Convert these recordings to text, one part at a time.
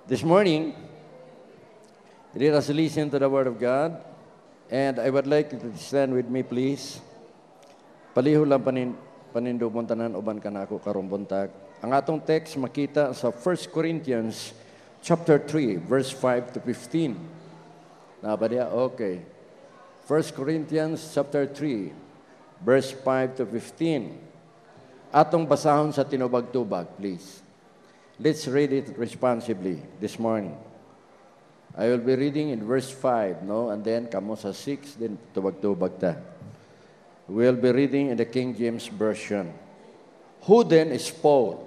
This morning, let us listen to the Word of God. And I would like you to stand with me, please. Palihog lang panindugmon tanan uban ka na ako karong buntag. Ang atong text makita sa 1 Corinthians chapter 3, verse 5 to 15. Naba diya? Okay. 1 Corinthians chapter 3, verse 5 to 15. Atong basahon sa tinubag-tubag, please. Let's read it responsibly this morning. I will be reading in verse 5, no? And then kamo sa 6, then tubag-tubag ta. We'll be reading in the King James Version. Who then is Paul?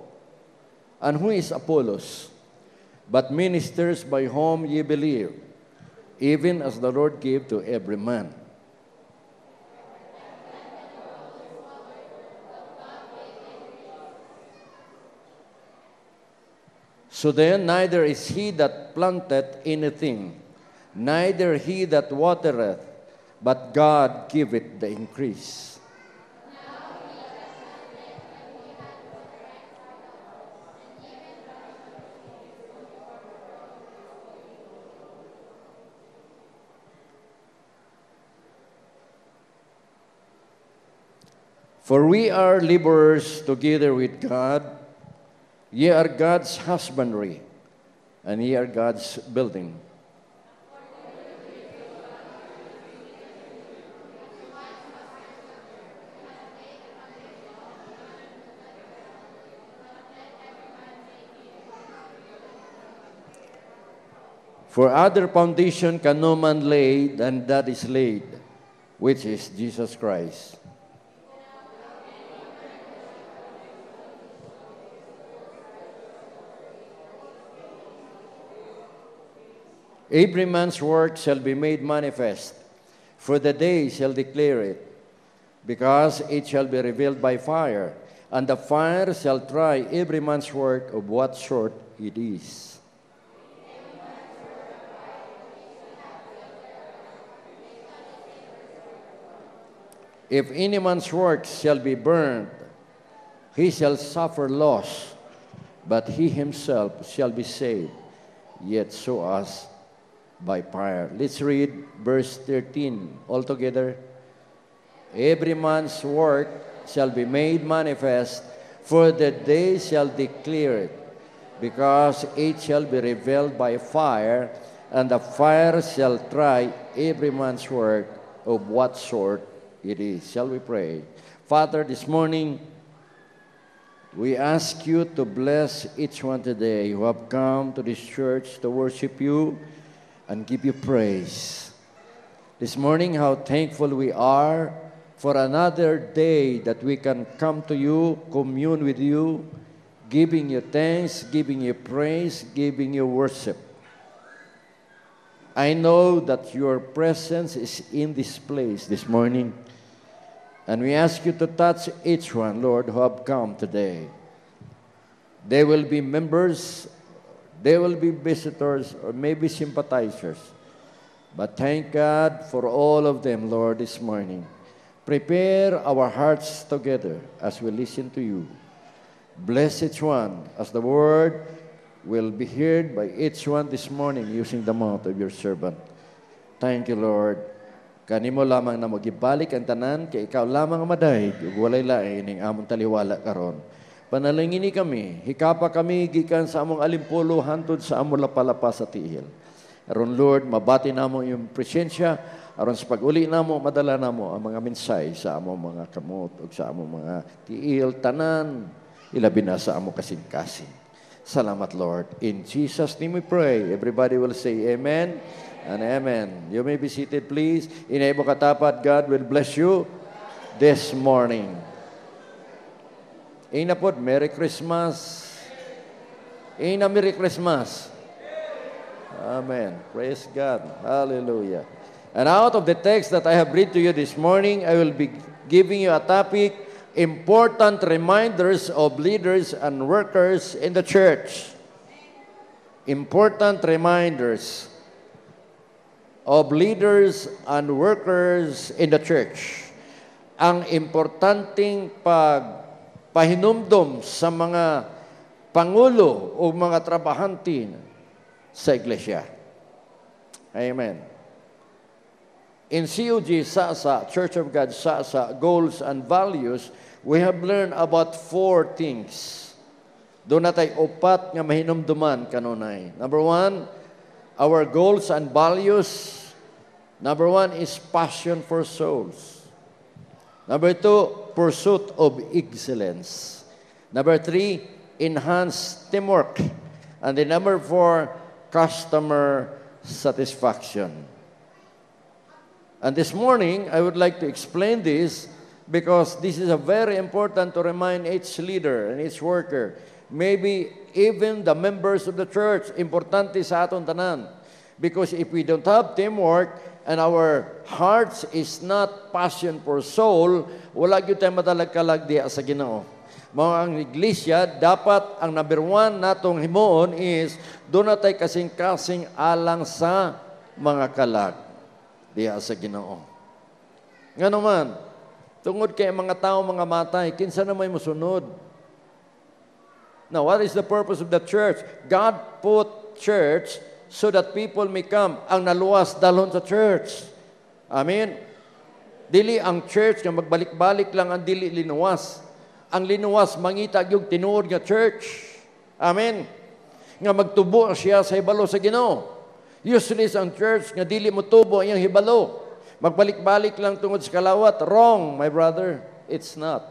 And who is Apollos? But ministers by whom ye believe, even as the Lord gave to every man. So then, neither is he that planteth anything, neither he that watereth, but God giveth the increase. For we are laborers together with God. Ye are God's husbandry, and ye are God's building. For other foundation can no man lay than that is laid, which is Jesus Christ. Every man's work shall be made manifest, for the day shall declare it, because it shall be revealed by fire, and the fire shall try every man's work of what sort it is. If any man's work shall be burned, he shall suffer loss, but he himself shall be saved, yet so as by fire. Let's read verse 13 altogether. Every man's work shall be made manifest, for the day shall declare it, because it shall be revealed by fire, and the fire shall try every man's work of what sort it is. Shall we pray? Father, this morning, we ask you to bless each one today who have come to this church to worship you and give you praise. This morning, how thankful we are for another day that we can come to you, commune with you, giving you thanks, giving you praise, giving you worship. I know that your presence is in this place this morning, and we ask you to touch each one, Lord, who have come today. They will be members, they will be visitors, or maybe sympathizers. But thank God for all of them, Lord, this morning. Prepare our hearts together as we listen to you. Bless each one as the word will be heard by each one this morning using the mouth of your servant. Thank you, Lord. Kanimo lamang na magibalik ang tanan, kay ikaw lamang ang madahig, walay lain ning among taliwala karon. Panalangini kami, hikapa kami gikan sa among alimpulo hantod sa among lapalapa sa tiil. Aron Lord, mabati namo iyong presensya, aron sa pag-uli namo, madala namo ang mga mensay sa among mga kamot o sa among mga tiil, tanan, ilabi na sa among kasing-kasing. Salamat, Lord. In Jesus' name we pray. Everybody will say amen and amen. You may be seated, please. Inaibo katapat, God will bless you this morning. Ina po, Merry Christmas. Ina, Merry Christmas. Amen. Praise God. Hallelujah. And out of the text that I have read to you this morning, I will be giving you a topic, important reminders of leaders and workers in the church. Important reminders of leaders and workers in the church. Ang importanteng pahinumdom sa mga pangulo o mga trabahante sa iglesia. Amen. In COG Sasa, Church of God Sasa, Goals and Values, we have learned about 4 things. Doon natay upat nga mahinumduman kanunay. Number 1, our goals and values. Number 1 is passion for souls. Number 2, pursuit of excellence. Number 3, enhanced teamwork. And the number 4, customer satisfaction. And this morning, I would like to explain this because this is a very important to remind each leader and each worker. Maybe even the members of the church, importante sa aton tanan. Because if we don't have teamwork and our hearts is not passion for soul, wala gyud tayo matalag-kalag diya sa Ginoo. Mga iglesia, dapat ang number 1 natong himuon is doon na tayo kasing-kasing alang sa mga kalag diya sa Ginoo. Nga naman, tungod kay mga tao mga matay, kinsa na may musunod. Now, what is the purpose of the church? God put church so that people may come. Ang naluwas dalhon sa church. Amen? Dili ang church nga magbalik-balik lang ang dili linuwas. Ang linuwas mangita yung tinuod nga church. Amen? Nga magtubo siya sa hibalo sa Ginoo. Usually ang church nga dili mo tubo ang hibalo. Magbalik-balik lang tungod sa kalawat. Wrong, my brother. It's not.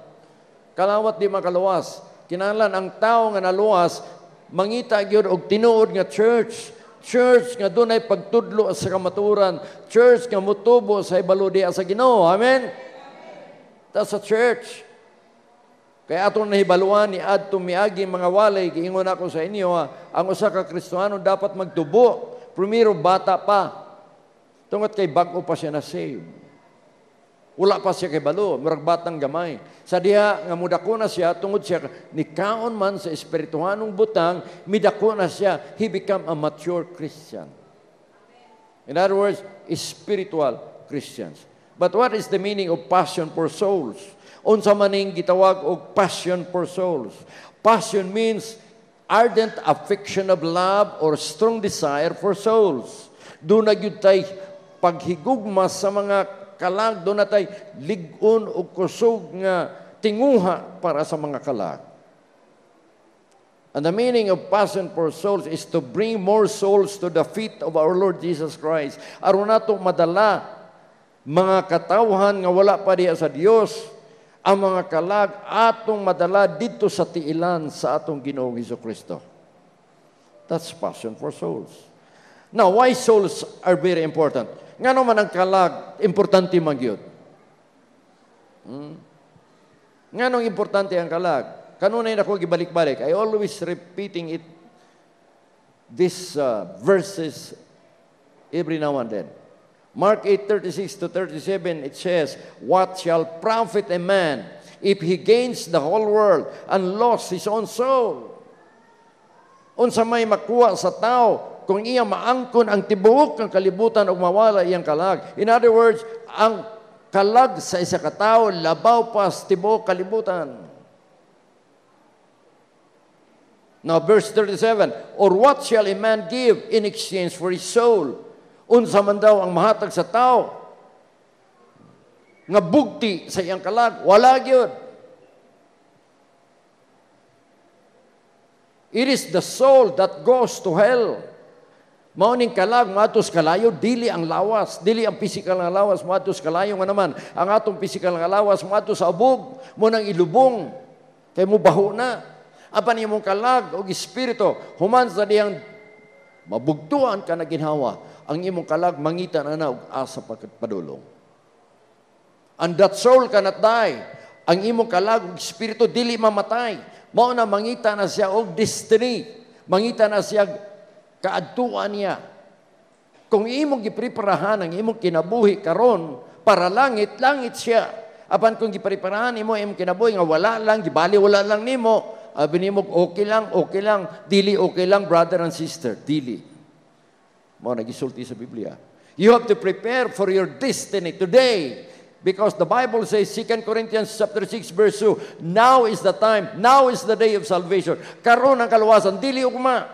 Kalawat di makaluwas. Kinahanglan ang tao nga naluwas, mangita gyud og tinuod nga church. Church nga dunay pagtudlo sa kamaturan. Church nga mutubo sa hibalo diha sa Ginoo. Amen? That's a church. Kaya atong nahibaluan ni adto miagi mga walay, giingon ako sa inyo, ang usa ka Kristiyano dapat magtubo. Primero, bata pa. Tungod kay bago pa siya na-save. Wala pa siya kay balo, murag batang gamay. Sa diha, nga mudako na siya, tungod siya, nikaon man sa espirituhanong butang, midako na siya, he become a mature Christian. In other words, spiritual Christians. But what is the meaning of passion for souls? Unsa maning gitawag og passion for souls? Passion means ardent affection of love or strong desire for souls. Doon na gyud tay paghigugma sa mga kalag, doon na tay lig-on o kusog nga tinguha para sa mga kalag. And the meaning of passion for souls is to bring more souls to the feet of our Lord Jesus Christ. Aron nato madala mga katawhan nga wala pa diha sa Dios, ang mga kalag atong madala dito sa tiilan sa atong Ginoong Hesukristo. That's passion for souls. Now, why souls are very important? Nga naman ang kalag, importante magyud. Nga nung importante ang kalag? Kanunay na ko gibalik-balik. I always repeating it, these verses every now and then. Mark 8:36 to 37, it says, "What shall profit a man if he gains the whole world and lost his own soul?" Unsa may makuha sa tao kung iya maangkon ang tibuok ng kalibutan o mawala iyang kalag. In other words, ang kalag sa isa ka tao labaw pa sa tibuok kalibutan. Now verse 37, "Or what shall a man give in exchange for his soul?" Unsa man daw ang mahatag sa tao nga bugti sa iyang kalag, wala gyud. It is the soul that goes to hell. Mauning kalag matos kalayo, dili ang lawas, dili ang physical nga lawas matos kalayo nga naman. Ang atong physical nga lawas matos sa abog, mo nang ilubong kay mo baho na. Apan imong kalag og espiritu human sa diyang mabugtuan ka na ginhawa. Ang imong kalag mangita na og asa pagpadulong. And that soul cannot die. Ang imong kalag og espiritu dili mamatay. Mao na mangita na siya og destiny. Mangita na siya kaadtuan niya. Kung imong gipreparahan ang imong kinabuhi karon para langit, langit siya. Apan kung gipreparahan imo imong kinabuhi nga wala lang, gibali wala lang nimo, abi nimo okay lang, dili okay lang, brother and sister, dili. Mo nagisulti sa Biblia. You have to prepare for your destiny today. Because the Bible says, 2 Corinthians chapter 6 verse 2, now is the time, now is the day of salvation. Karon ang kaluwasan, dili ugma.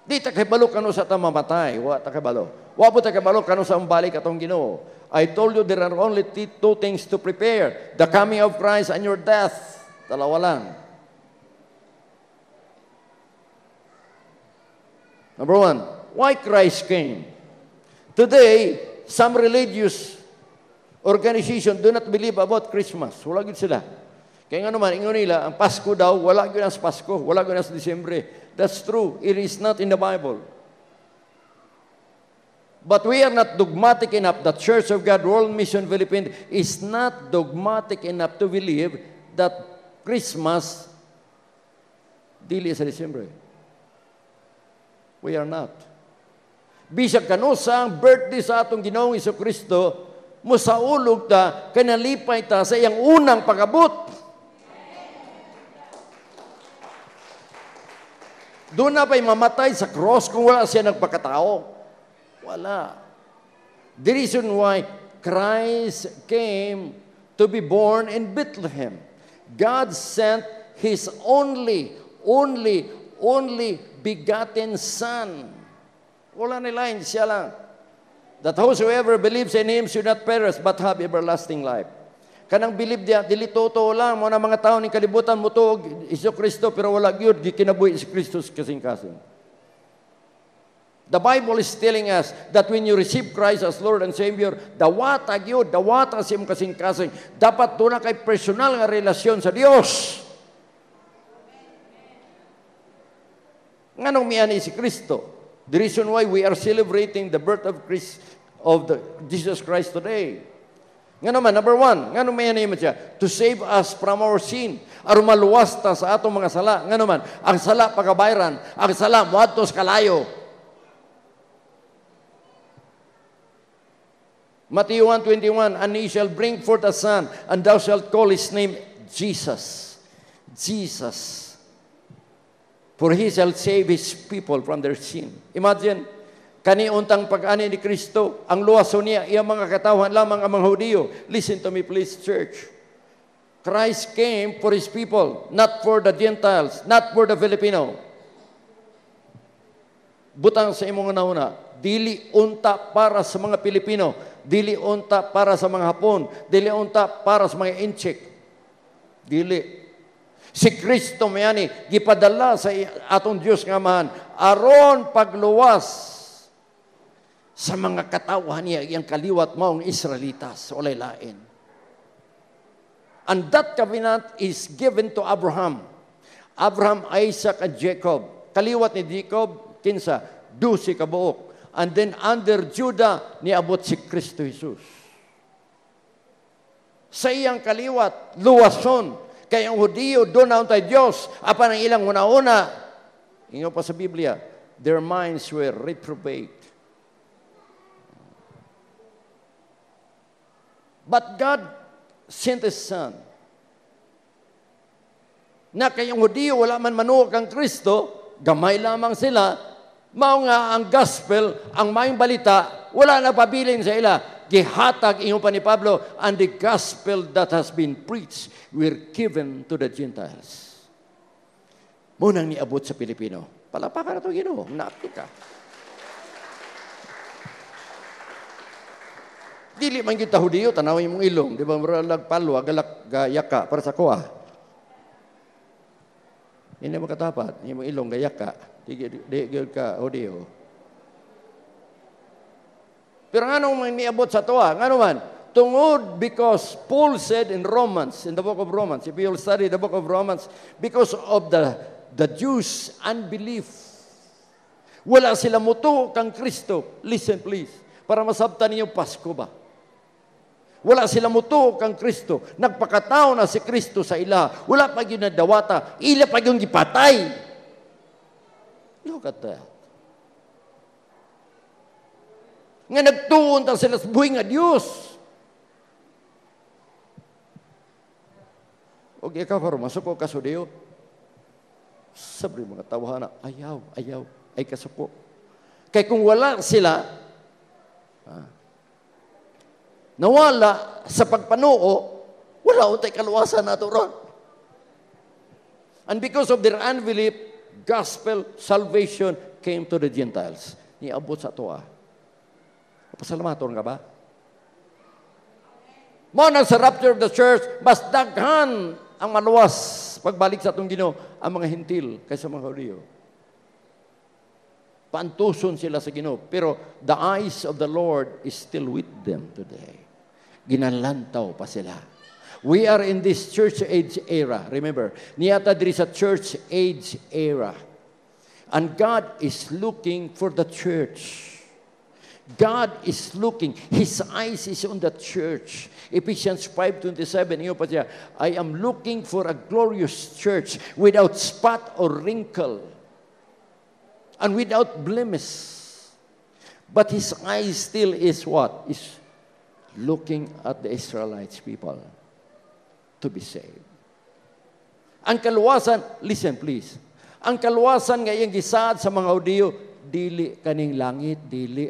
Di ta kabalo kano sa tamamatay. Wa ta kabalo. Wa po ta kabalo kano sa umbalik atong Ginoo. I told you there are only two things to prepare. The coming of Christ and your death. Dalawa lang. Number one, why Christ came? Today, some religious organization do not believe about Christmas. Wala gud sila. Kaya nga naman, ingon nila, ang Pasko daw, wala gud sa Pasko, wala gud sa Disyembre. That's true. It is not in the Bible. But we are not dogmatic enough. The Church of God World Mission Philippines is not dogmatic enough to believe that Christmas dili sa Disyembre. We are not. Bisag kano sa birthday sa atong Ginoong Jesucristo, musaulog ta, kanalipay ta sa iyang unang pag-abot. Doon na pa'y mamatay sa cross kung wala siya nagpakatao. Wala. The reason why Christ came to be born in Bethlehem. God sent His only begotten Son. Wala nilain, siya lang. That whosoever believes in Him should not perish but have everlasting life. Kanang believe dia, dili totoo lang, mo na mga tao ni kalibutan mo to, Iso Kristo, pero wala gyud gikinabuhi si Kristo kasing-kasing. The Bible is telling us that when you receive Christ as Lord and Savior, dawata gyud, dawata sa imong kasing-kasing. Dapat doon na kay personal nga relasyon sa Dios. Nganong miani si Kristo? The reason why we are celebrating the birth of Jesus Christ today. Nga naman, number one, nga naman yan siya, to save us from our sin. Aron maluwas ta sa atong mga sala. Nga naman, ang sala pagabayran, ang sala muadto sa kalayo. Matthew 1:21, and he shall bring forth a son, and thou shalt call his name Jesus. Jesus. For He shall save His people from their sin. Imagine, kaniuntang pag-ani ni Kristo, ang luwaso niya, iyang mga katawhan lamang ang mga Hudiyo. Listen to me please, church. Christ came for His people, not for the Gentiles, not for the Filipino. Butang sa imong nauna, dili unta para sa mga Pilipino, dili unta para sa mga Hapon, dili unta para sa mga Inchik. Dili. Si Kristo mayani gipadala sa atong Dios nga Amahan aron pagluwas sa mga katawhan niya iyang kaliwat maong Israelitas walay lain. And that covenant is given to Abraham. Abraham, Isaac, and Jacob. Kaliwat ni Jacob kinsa 12 ka buok. And then under Judah niabot si Kristo Jesus. Sa iyang kaliwat luwason. Kaya ang Hudiyo, doon na untay Diyos. Apan ang ilang una-una, inyo pa sa Biblia, their minds were reprobate. But God sent His Son. Na kayang Hudiyo, wala man manuok ang Kristo, gamay lamang sila, mao nga ang gospel, ang mayong balita, wala na pabilin sa ila. Gihatag inyo pa ni Pablo, and the gospel that has been preached were given to the Gentiles. Munang niabot sa Pilipino. Palapakan na ito, Ginoo. Naapit ka. Dili man kita Hudiyo, tanawin mong ilong. Di ba, maralag palwa, galak, gayaka, para sa kuha. Hindi mo katapat. Hindi mo ilong, gayaka. Di ka Hudiyo. Pero nga nung niabot sa tuwa, nga naman, tungod because Paul said in Romans, in the book of Romans, if you'll study the book of Romans, because of the Jews' unbelief, wala sila muto kang Kristo. Listen please, para masabtan niyo Pasko ba? Wala sila muto kang Kristo. Nagpakatao na si Kristo sa ila. Wala pa yun nadawata. Ila pa yung gipatay. Look at that. Nga nagtuon ta sila sa buhay nga Diyos. O ikaw karon masuko ka sa Diyo. Sabi mga tawhana, ayaw, ay kasuko. Kaya kung wala sila, nawala sa pagpanuo, wala untay kaluwasan nato ron. And because of their unbelief, gospel salvation came to the Gentiles. Niabot sa atoa. Pasalamaton ka ba? Mo nang sa rapture of the church, mas daghan ang maluwas pagbalik sa atong Ginoo ang mga hintil kaysa mga Hudyo. Pantuson sila sa Ginoo, pero the eyes of the Lord is still with them today. Ginalantaw pa sila. We are in this church age era. Remember, niyata diri sa church age era. And God is looking for the church. God is looking. His eyes is on the church. Ephesians 5:27, iyo pa siya, I am looking for a glorious church without spot or wrinkle and without blemish. But His eyes still is what? Is looking at the Israelites people to be saved. Ang kaluwasan, listen please, ang kaluwasan nga iyang gisaad sa mga Hudyo, dili kaning langit, dili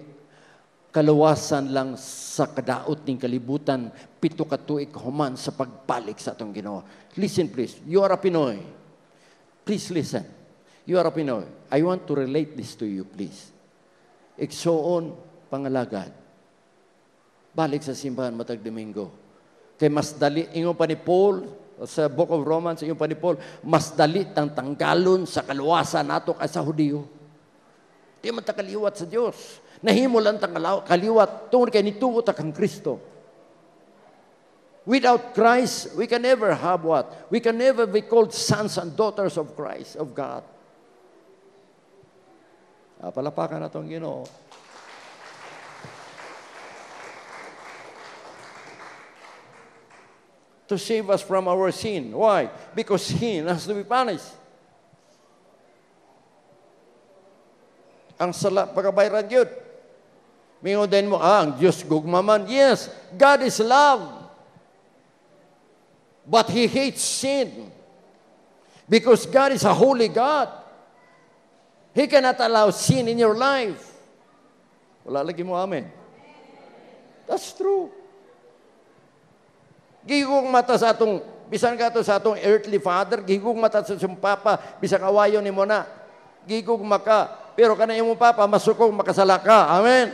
kaluwasan lang sa kadaot ning kalibutan, 7 ka tuig human sa pagbalik sa atong Ginoo. Listen please, you are a Pinoy. Please listen. You are a Pinoy. I want to relate this to you, please. Igsoon, pangalagad. Balik sa simbahan matag Domingo. Kay mas dali, ingon pa ni Paul, sa Book of Romans, ingon pa ni Paul, mas dali tang tanggalon sa kaluwasan nato kaysa Hudyo. Di man ta kaliwat sa Dios. Nahimo lang tang kaliwat tungod kay nituo ta kang Kristo. Without Christ, we can never have what? We can never be called sons and daughters of Christ, of God. Palapakan na itong Ginoo. To save us from our sin. Why? Because sin has to be punished. Ang sala pagkabayran yun. Mingon din mo, ang Diyos gugmaman. Yes, God is love. But He hates sin. Because God is a holy God. He cannot allow sin in your life. Wala lagi mo amen. That's true. Gigong mata sa atong, bisan ka to sa atong earthly father, gigong mata sa atong papa, bisan kawayo ni mo na. Gigong maka, pero kana imong papa, masukong makasala ka. Amen.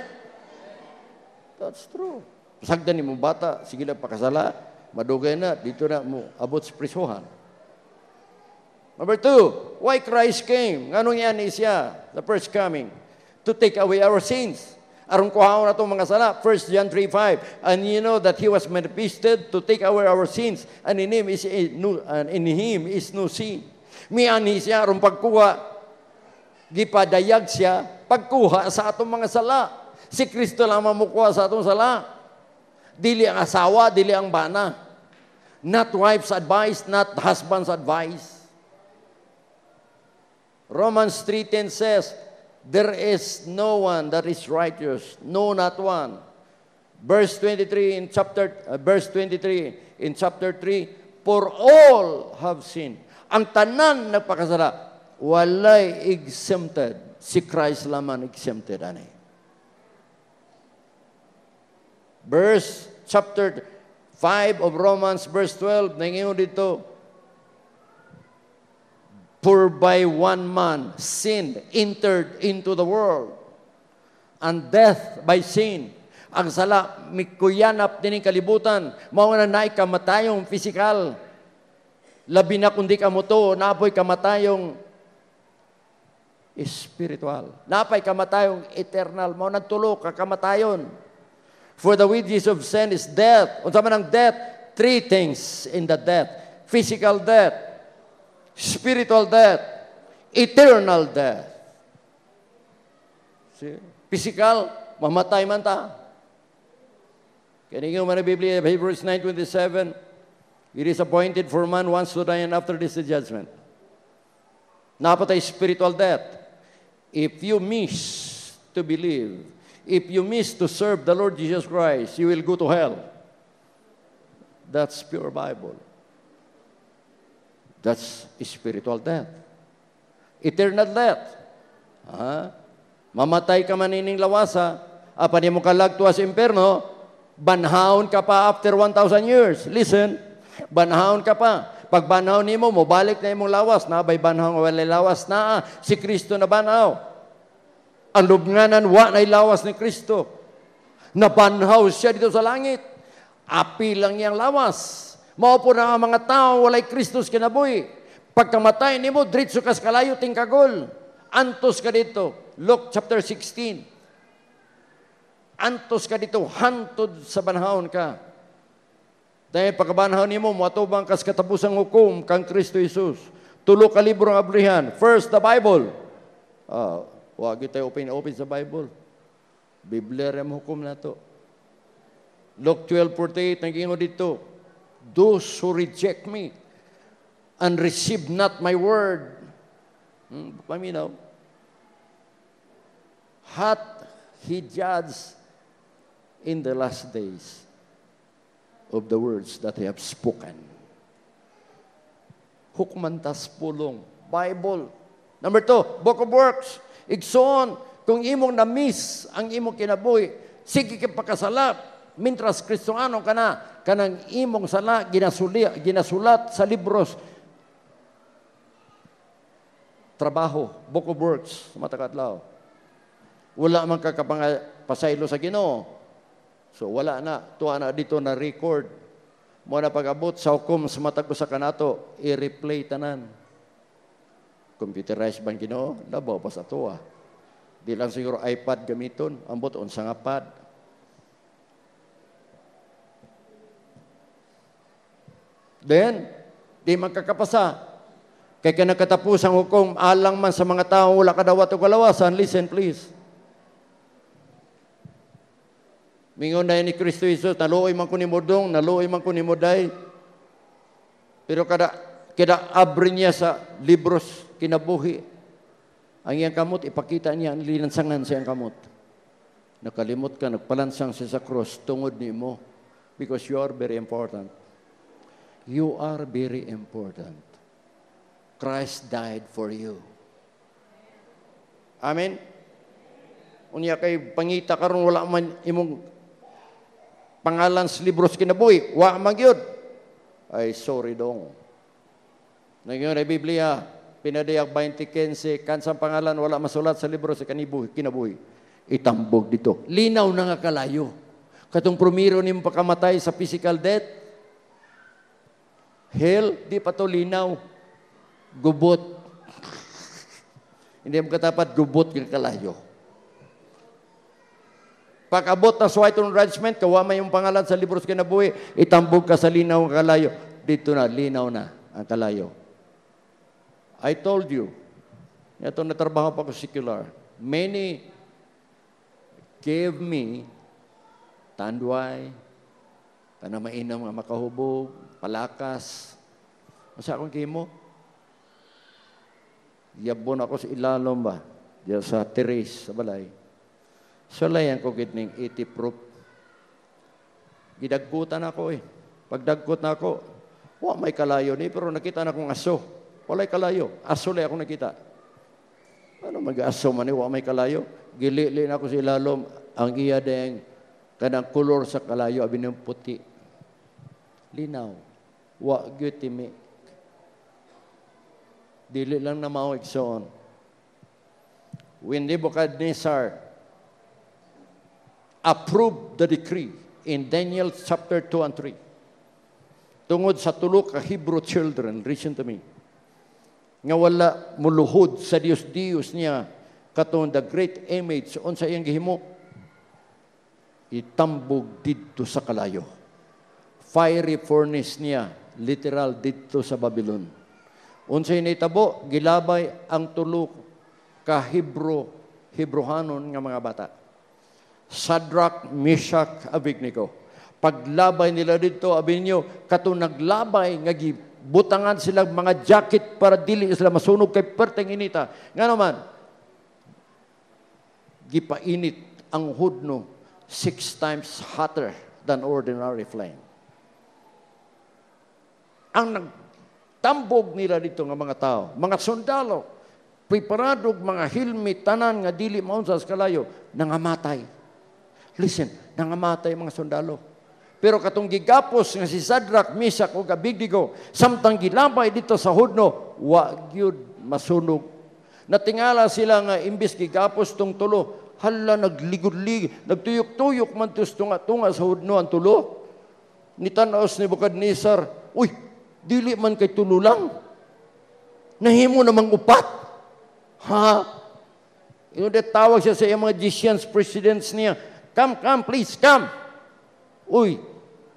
That's true. Sagdan ni mo bata, sige na pakasala, madugay na, dito na mo abot sa prisuhan. Number 2, why Christ came? Nganong yan siya, the first coming? To take away our sins. Aron kuhaon na itong mga sala, 1 John 3:5. And you know that He was manifested to take away our sins, and in Him is no sin. Miani siya, aron pagkuha, gipadayag siya, pagkuha sa atong mga sala. Si Kristo lang mamukuha sa atong sala. Dili ang asawa, dili ang bana. Not wife's advice, not husband's advice. Romans 3:10 says, there is no one that is righteous, no, not one. Verse 23 in chapter 3, for all have sinned. Ang tanan nagpakasala, walay exempted. Si Christ lamang exempted ani. Chapter 5 of Romans, verse 12, nangingon dito, for by one man sin entered into the world, and death by sin. Ang sala, mikuyanap din ang kalibutan, mauna na kamatayong physical. Labi na kundi kamuto, napoy kamatayong spiritual. Napay kamatayong eternal. Mauna tulo, kakamatayon. For the wages of sin is death. Unsa man ang death? 3 things in the death. Physical death, spiritual death, eternal death. See? Physical, mamatay man ta. Kaya man ang Biblia, Hebrews 9:27, it is appointed for man once to die, and after this the judgment. Napatay spiritual death. If you miss to believe, if you miss to serve the Lord Jesus Christ, you will go to hell. That's pure Bible. That's spiritual death. Eternal death. Mamatay ka manining lawasa, apan mo kalagtuas sa imperno, banhaon ka pa after 1,000 years. Listen, banhaon ka pa. Pag banhaon nimo, mo balik na imong lawas, na bay banhaon wala lawas na, si Kristo na banhaw. Ang lubnganan, wa na'y lawas ni Kristo. Nabanhaw siya dito sa langit. Api lang niyang lawas. Maupo na ang mga tao, walay Kristus kinabuhi. Pagkamatay ni mo, dritso kas kalayo tingkagol. Antos ka dito. Luke chapter 16. Antos ka dito, hantod sa banhaon ka. Dahil pagkabanhaon ni mo, matubang kas katapusang hukom kang Kristo Jesus. Tulo ka libro ng ablihan. First, the Bible. Huwag tayo open sa Bible. Biblia rin hukom na to. Luke 12:48, naging dito, those who reject me and receive not my word. Paminaw. Hath he judged in the last days of the words that I have spoken. Hukmantas pulong. Bible. Number 2, Book of Works. Igsoon, kung imong na-miss ang imong kinabuhi, sige kipakasalap, mintras Kristoano ka na, kanang imong sala, ginasulat sa libros. Trabaho, Book of Works, matakatlaw. Wala man pasaylo sa Ginoo. So wala na, tuwa na dito na record. Mo na pag-abot sa hukom sa matag sa kanato, i-replay tanan. Computerized bang Ginoo? Labaw pa sa tuwa. Di lang siguro iPad gamiton, ambot unsa nga pad. Then, di magkakapasa. Kaya kinakatapos ang hukom, alang man sa mga tao, wala kadawat o kalawasan. Listen, please. Mingon na ni Kristo Jesus, naluoy man ko ni Mudong, naluoy man ko ni Muday. Pero kada abri niya sa libros kinabuhi. Ang iyang kamot, ipakita niya ang linansangan sa iyang kamot. Nakalimot ka, nagpalansang siya sa cross, tungod ni mo. Because you are very important. You are very important. Christ died for you. Amen? Unya kay pangita karon wala man imong pangalan sa libros kinabuhi, wa man gyud. Ay sorry dong. Nagyon ay Biblia, pinadayag 20:15, kansang pangalan wala masulat sa libro sa kinabuhi. Itambog dito. Linaw na nga kalayo. Katong promiro nimo pagkamatay sa physical death. Hell, di pa to linaw. Gubot. Hindi mo katapat, gubot yung kalayo. Pag-abot na swaiton judgment, kawama yung pangalan sa libros kinabuhi, itambog ka sa linaw ng kalayo. Dito na, linaw na ang kalayo. I told you, ito natrabaho pa ko secular, many gave me tandway, tanamainam nga makahubog, palakas. Masa akong kimo? Yabon ako sa ilalom ba? Diyan sa terrace, sa balay. So, layan ko kitning 80 proof. Gidagkutan ako eh. Pagdagkot na ako, may kalayo ni, pero nakita na akong aso. Walay kalayo. Aso lang ako nakita. Ano mag-aso man eh, may kalayo? Gili-li na ako sa ilalom. Ang iya deng, kanang kulor sa kalayo, abin ng puti. Linaw. Gyutimi. Dili lang na maawigsoon. When Nebuchadnezzar approved the decree in Daniel chapter 2 and 3, tungod sa tulo ka Hebrew children, listen to me, nga wala muluhod sa Diyos niya katong the great image on sa iyang gihimo, itambog dito sa kalayo. Fiery furnace niya, literal dito sa Babylon. Unsay nitabo, gilabay ang tulo ka Hebrohanon nga mga bata. Shadrach, Meshach, Abednego. Paglabay nila dito, abinyo, katong naglabay, nga gibutangan sila mga jacket para dili sila masunog kay perteng inita. Nga naman, gipainit ang hudno 6 times hotter than ordinary flame. Ang nagtambog nila dito nga mga tao, mga sundalo, preparadog mga helmet, tanan nga dili maunsa sa kalayo, nangamatay. Listen, nangamatay mga sundalo. Pero katong gigapos nga si Shadrach, Meshach ug Abednego, samtang gilabay dito sa hudno, wa gyud masunog. Natingala sila nga imbis gigapos tong tulo, hala nagligod-ligod, nagtuyok-tuyok man tus tunga sa hudno ang tulo. Nitanaos ni Nebukadnezar, uy, dili man kay tulo lang. Nahimo namang upat. Ha? Tawag siya sa iyang mga Egyptians, presidents niya, come, please, come. Uy,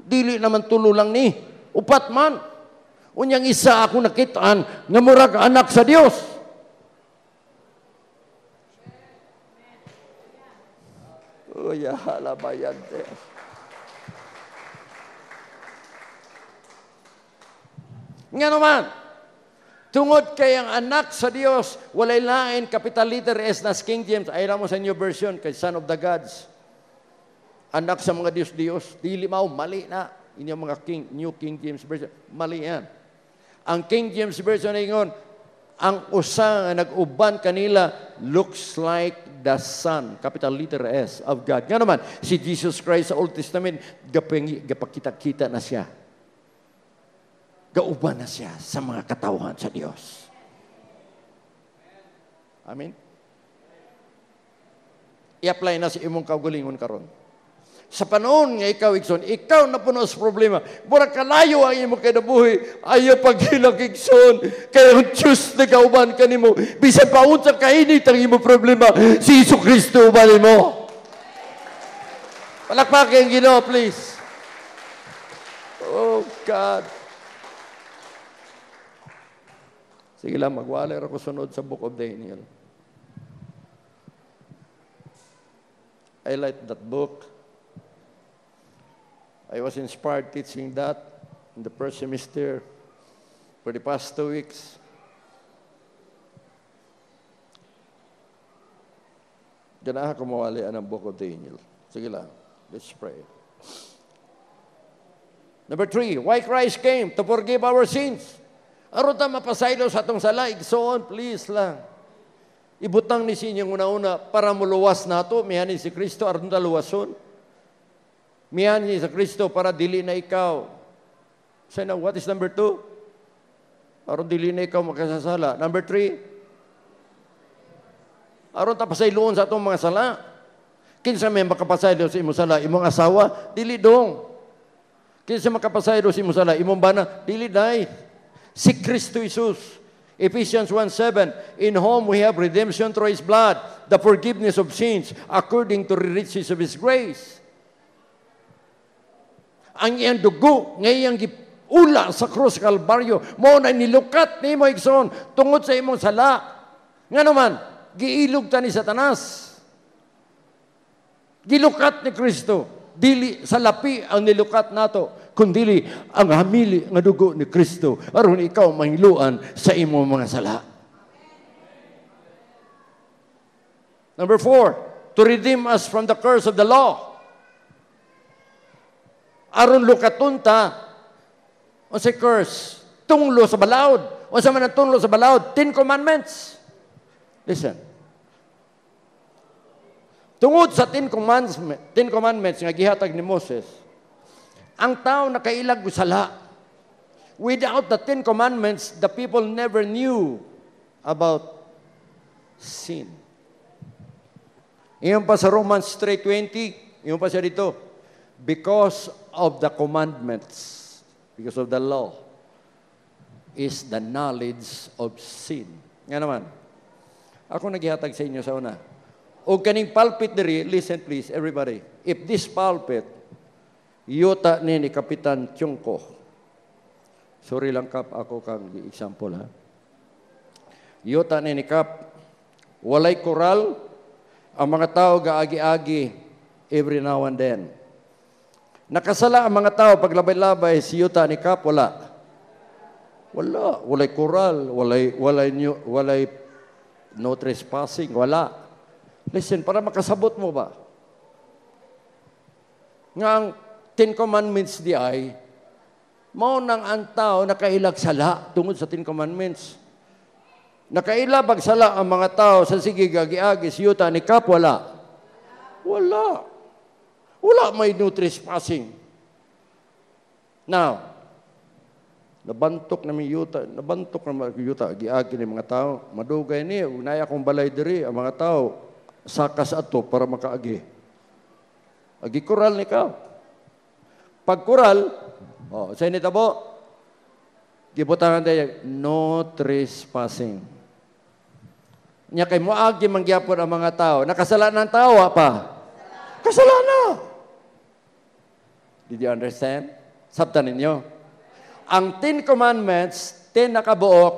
dili naman tulo lang ni, upat man. Unyang isa ako nakitaan, nga murag anak sa Dios. Uy, hala bayan. Nga naman, tungod kay ang anak sa Dios, walay lain, capital letter S na King James, ay mo sa new version, kay Son of the Gods. Anak sa mga Diyos-Diyos, dili mao, mali na. Inyong mga New King James Version, mali yan. Ang King James Version ay ngon, ang usa nga nag-uban kanila looks like the Son, capital letter S, of God. Nga naman, si Jesus Christ sa Old Testament, gapakita-kita na siya. Gauban na siya sa mga katawhan sa Diyos. Amen? I-apply na sa imong kaugalingon karon. Sa panahon nga ikaw, Igsoon, ikaw na puno sa problema. Mura kalayo ang imong kinabuhi. Ayaw paghilang, Igsoon. Kaya ang Diyos na kauban ka nimo. Bisan pa unsa kainit ang imong problema. Si Isu Kristo ubanin mo. Palakpakin ang Ginoo, please. Oh, God. Sige lang, magwala ako sunod sa Book of Daniel. I like that book. I was inspired teaching that in the first semester for the past 2 weeks. Diyan ako mawali ang Book of Daniel. Sige lang, let's pray. Number 3, why Christ came to forgive our sins. Aron ta mapasaylo sa atong sala, Igsoon, please lang. Ibutang ni sinyang una-una para muluwas nato, mihanin si Kristo, aron ta luwason. Mihanin sa Kristo para dili na ikaw. So now, what is number 2? Aron dili na ikaw makasasala. Number 3, aron ta pasayloon sa atong mga sala. Kinsa may makapasaylo sa imong sala, imong asawa, dili dong. Kinsa makapasaylo sa imong sala, imong bana, dili dai. Si Kristo Jesus. Ephesians 1:7, in whom we have redemption through His blood, the forgiveness of sins, according to the riches of His grace. Ang iyang dugo, ngayang ula sa krus Kalbaryo, mo na nilukat ni mo, Igsoon, tungod sa imong sala. Nga naman, giilog ta ni Satanas. Gilukat ni Kristo. Dili sa lapi ang nilukat nato, kundili ang hamili nga dugo ni Kristo aron ikaw mahiluan sa imong mga sala. Number 4, to redeem us from the curse of the law. Aron lukaton ta o sa curse, tunglo sa balaod. O sa man ang tunglo sa balaod, 10 Commandments. Listen. Tungod sa 10 Commandments nga gihatag ni Moses, ang tao nakailag sala. Without the 10 Commandments, the people never knew about sin. Iyon pa sa Romans 3:20, iyon pa siya dito, because of the commandments, because of the law, is the knowledge of sin. Nga naman, ako naghihatag sa inyo sa una. O kaning pulpit diri, listen please, everybody. If this pulpit, yuta ni Kapitan Chungko, sorry lang Kap, ako kang example ha. Yuta ni Kap, walay koral, ang mga tao gaagi-agi every now and then. Nakasala ang mga tao paglabay-labay, si yuta ni Kap, wala. Wala. Walay koral, walay no trespassing, wala. Listen, para makasabot mo ba? Nga ang 10 Commandments di ay, mao nang ang tao nakailag sala tungod sa 10 Commandments. Nakailabag sala ang mga tao sa sige gagi-agi, siyuta ni Kap, wala. Wala. Wala may no trespassing. Now, Nabantok na may yuta, giagi ni mga tao. Madugay ni, unaya akong balay diri, ang mga tao, sakas ato para makaagi. Agi kural ni ka. Pag kural, sa initabo, gibutangan tayo, no trespassing. Nya kay moagi mangyapon ang mga tao. Nakasalanan ng tao, pa? Kasalanan. Did you understand? Sabtan ninyo? Ang 10 Commandments, 10 nakabuok,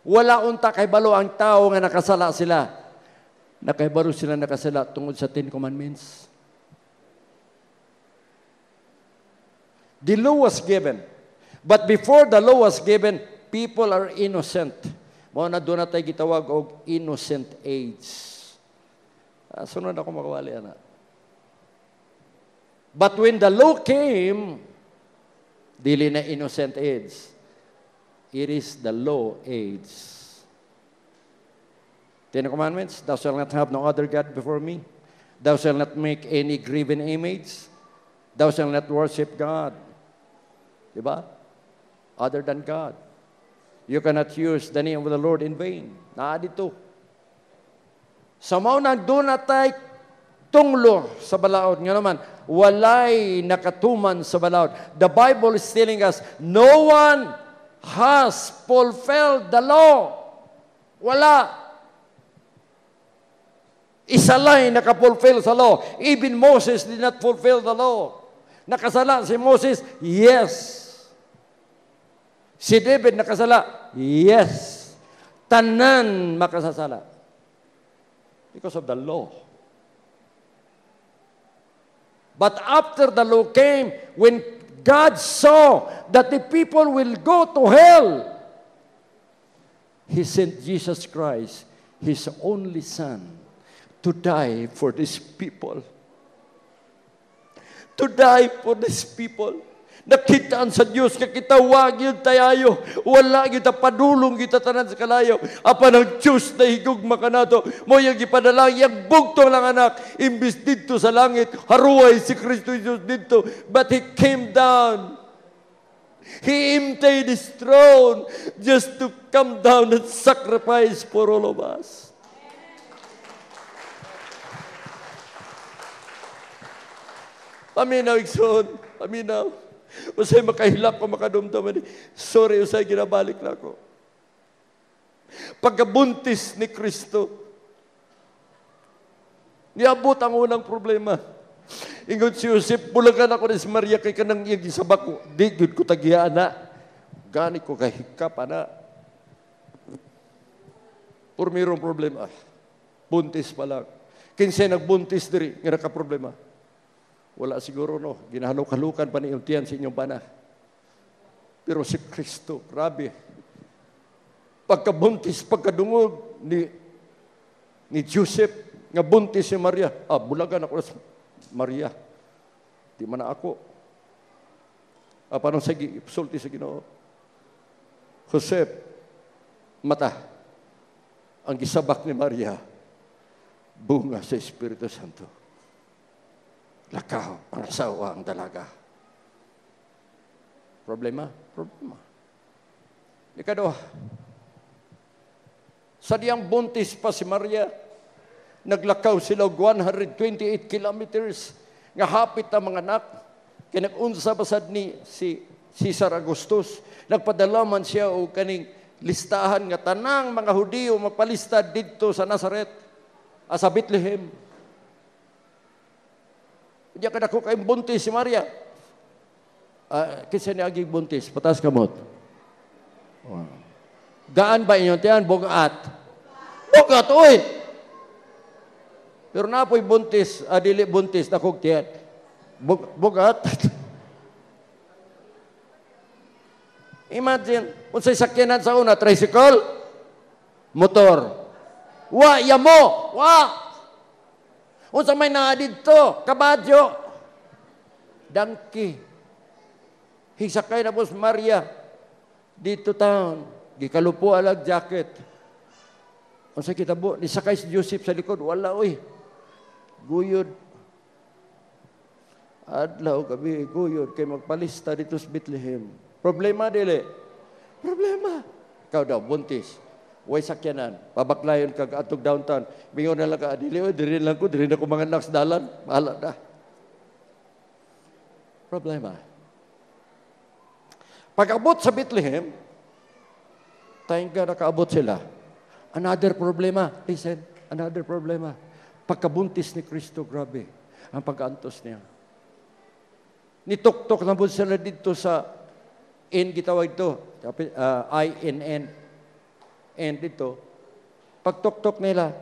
wala unta kay balo ang tao nga nakasala sila. Nakaibaro sila nakasala tungod sa 10 Commandments. The law was given. But before the law was given, people are innocent. Mao na doon na tayo gitawag og innocent age. Sunod ako makawali, anak. But when the law came, dili na innocent age. It is the law age. 10 Commandments, thou shalt not have no other God before me. Thou shalt not make any graven image. Thou shalt not worship God. Diba? Other than God. You cannot use the name of the Lord in vain. Dito. Sa mao nagdoon na tayo tunglo sa balaod. Nga naman, walay nakatuman sa balaod. The Bible is telling us, no one has fulfilled the law. Wala. Isa lang nakapulfill sa law. Even Moses did not fulfill the law. Nakasala si Moses? Yes. Si David nakasala? Yes. Tanan makasasala. Because of the law. But after the law came, when God saw that the people will go to hell, He sent Jesus Christ, His only Son, to die for these people. To die for these people. Nakitaan sa Diyos, kakitawag yun tayo. Wala kita padulong kita tanan sa kalayo. Apa ng Diyos na higugma ka na to. Mo yung ipadala, yung bugtong lang anak. Imbis dito sa langit, haruay si Kristo Jesus dito. But He came down. He emptied His throne just to come down and sacrifice for all of us. Paminaw, Ikson. Paminaw. Usay makahilak ko, makadumdaman. Sorry, usay ginabalik na ako. Pagkabuntis ni Kristo, niabot ang unang problema. Ingon si Joseph, bulagan ako ni si Maria kay kanang iyang gisabak ko. Di, good ko tagiya, na. Gani ko kahikap, na. Purmirong problema. Buntis pa lang. Kinsay nagbuntis diri, nga naka-problema. Wala siguro, no. Ginahaluk-halukan pa ni Untian sa inyong pana. Pero si Kristo, grabe. Pagkabuntis, pagkadungog ni Joseph, nga buntis si Maria. Bulagan ako sa Maria. Di man na ako. Paano sulti sa Ginoo? Joseph, mata. Ang gisabak ni Maria, bunga sa Espiritu Santo. Lakaw ang asawa ang dalaga. Problema? Problema. Ikadua, sa diyang buntis pa si Maria, naglakaw sila 128 kilometers nga hapit ang mga anak. Kinag-unsa basad ni si Caesar Augustus. Nagpadalaman siya o kaning listahan nga tanang mga Hudiyo mapalista dito sa Nazaret, sa Bethlehem. Diya ka dako kay buntis si Maria. Kinsa ni agi buntis? Patas kamot. Gaan ba inyo tiyan? Bugat. Bugat, oy! Pero napoy buntis, dili buntis, dakog tiyan. Bugat. Imagine, kung sa'y sakyanan sa una, tricycle, motor. Wa, yamo! Wa! Kung sa may naa dito, kabadyo, donkey. Hisakay na po si Maria, dito town, gikalupo alag jacket. Kung sa kita po, nisakay si Joseph sa likod, wala, uy, guyod. Adlaw, gabi, guyod, kay magpalista dito sa Bethlehem. Problema, dili. Problema. Ikaw daw, buntis. Way sakyanan. Pabaklayon kag atog downtown. Mingaw na lang ka, dili lang ko, dili na ko mga anak sa dalan. Bahala na. Problema. Pag-abot sa Bethlehem, tayong ka nakaabot sila. Another problema. Listen, another problema. Pagkabuntis ni Kristo, grabe. Ang pag-antos niya. Nitok-tok na po sila dito sa gitawag ito. I-N-N. And dito. Pag-tok-tok nila,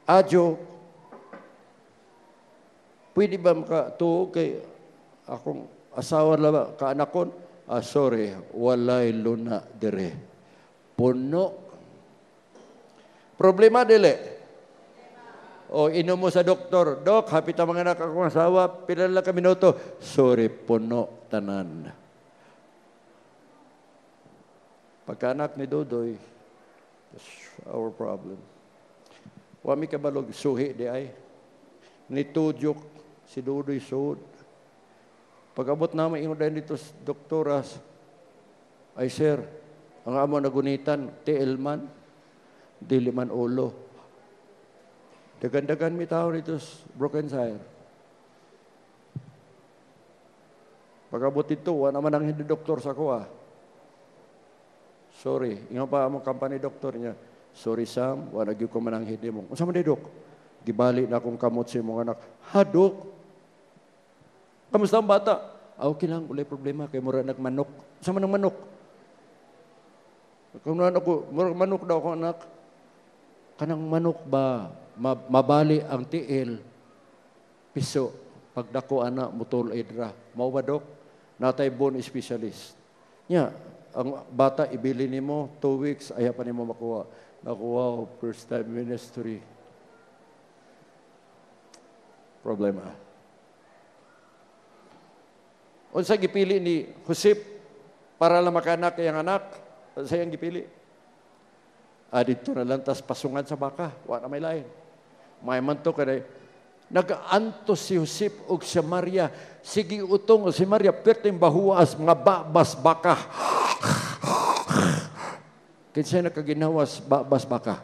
Adyo, pwede ba makatuog kay akong asawa lang, kaanak ko? Sorry, walay luna dire. Puno. Problema dili. O inom mo sa doktor, Dok, hapit ang mga anak akong asawa, pila lang ka minuto. Sorry, puno, tanan. Pagkaanak ni Dodoy, that's our problem. Wami kabalog, suhi di ay. Nitudyok, si Dodoy suod. Pag-abot namin, inudan dito sa doktoras, ay sir, ang amo nagunitan, tiil man, dili man ulo. Dagan-dagan mi tao dito sa Brookenside. Pag-abot dito, wala naman ang hindi doktor sa kuha. Sorry, ingat pa ang company doktor niya. Sorry Sam, wala gyud ko man ang hindi mo. Unsa man di dok? Gibali na akong kamot sa imong anak. Ha dok? Kamusta ang bata? Okay lang, ulay problema kay mura nagmanok. Unsa man ang manok? Kung ako, mura manok daw ako anak. Kanang manok ba mabali ang tiil piso pagdako ana mutol idra. Mao ba dok? Natay bone specialist. Nya, ang bata ibili nimo 2 weeks aya pa nimo makuha. Wow, first time ministry. Problema. Unsa gipili ni Josep para lang makanak kayang anak? Unsa yang gipili? Dito na lang tas pasungan sa baka. Wa na may lain. May man to kay nag-antos si Josep ug si Maria. Sige utong si Maria perting bahuas mga babas baka. Kinsa nakaginawas babas baka.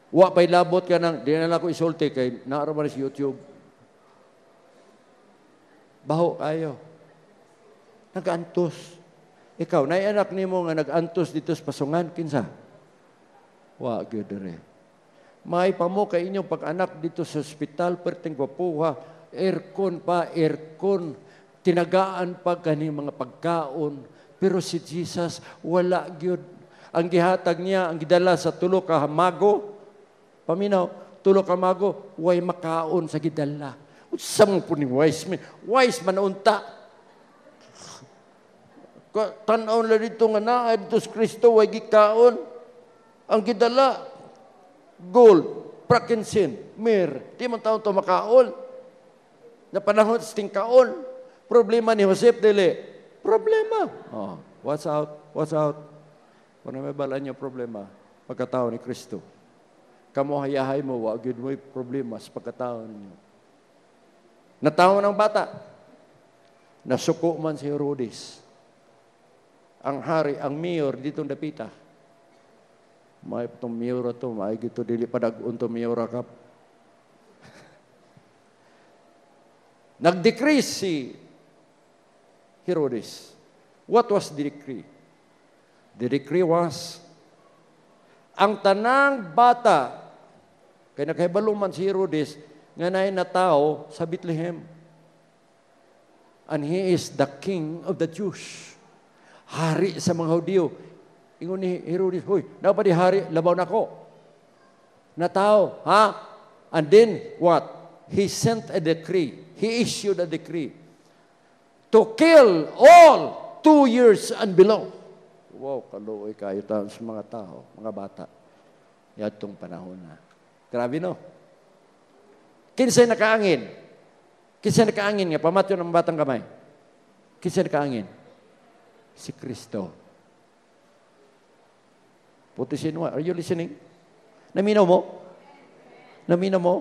Wa pay labot ka nang di na lang ko isulti kay naara man sa YouTube. Baho kayo. Nag-antos. Ikaw, nay anak nimo nga nag-antos dito sa pasungan, kinsa? Wa gyud dire. May pamo kay inyong pag-anak dito sa ospital perting gwapuha, aircon pa, aircon, tinagaan pa kani mga pagkaon, pero si Jesus wala gyud. Ang gihatag niya, ang gidala sa tulo ka mago, paminaw, tulo ka mago, way makaon sa gidala. Unsa mo po ni wise man? Wise man unta. Tanaw na dito nga na, dito sa Kristo, way gikaon. Ang gidala, gold, frankincense, myrrh. Di man taon ito makaon. Na panahon sa tingkaon. Problema ni Josep, dili. Problema. Oh, what's out? What's out? Kung may balaan niyo problema, pagkatao ni Kristo. Kamu hayahay mo, wag yun mo problema sa pagkatao niyo. Nataon ang bata. Nasuko man si Herodes. Ang hari, ang mayor dito dapita. May itong mayor ito, may gito dili padag-un to mayor kap. Nag-decrease si Herodes. What was the decree? The decree was, ang tanang bata, kaya nakahibalo man si Herodes, nga na tao sa Bethlehem. And he is the king of the Jews. Hari sa mga Hudyo. Ingon ni Herodes, hoy, dapat di hari, labaw na ko. Na tao, ha? And then, what? He sent a decree. He issued a decree to kill all 2 years and below. Wow, kaluoy kayo sa mga tao, mga bata. Yatong panahon na. Grabe, no? Kinsay nakaangin? Kinsay nakaangin nga? Pamatyo ng batang kamay. Kinsay nakaangin? Si Kristo. Putisin mo. Are you listening? Naminaw mo? Naminaw mo?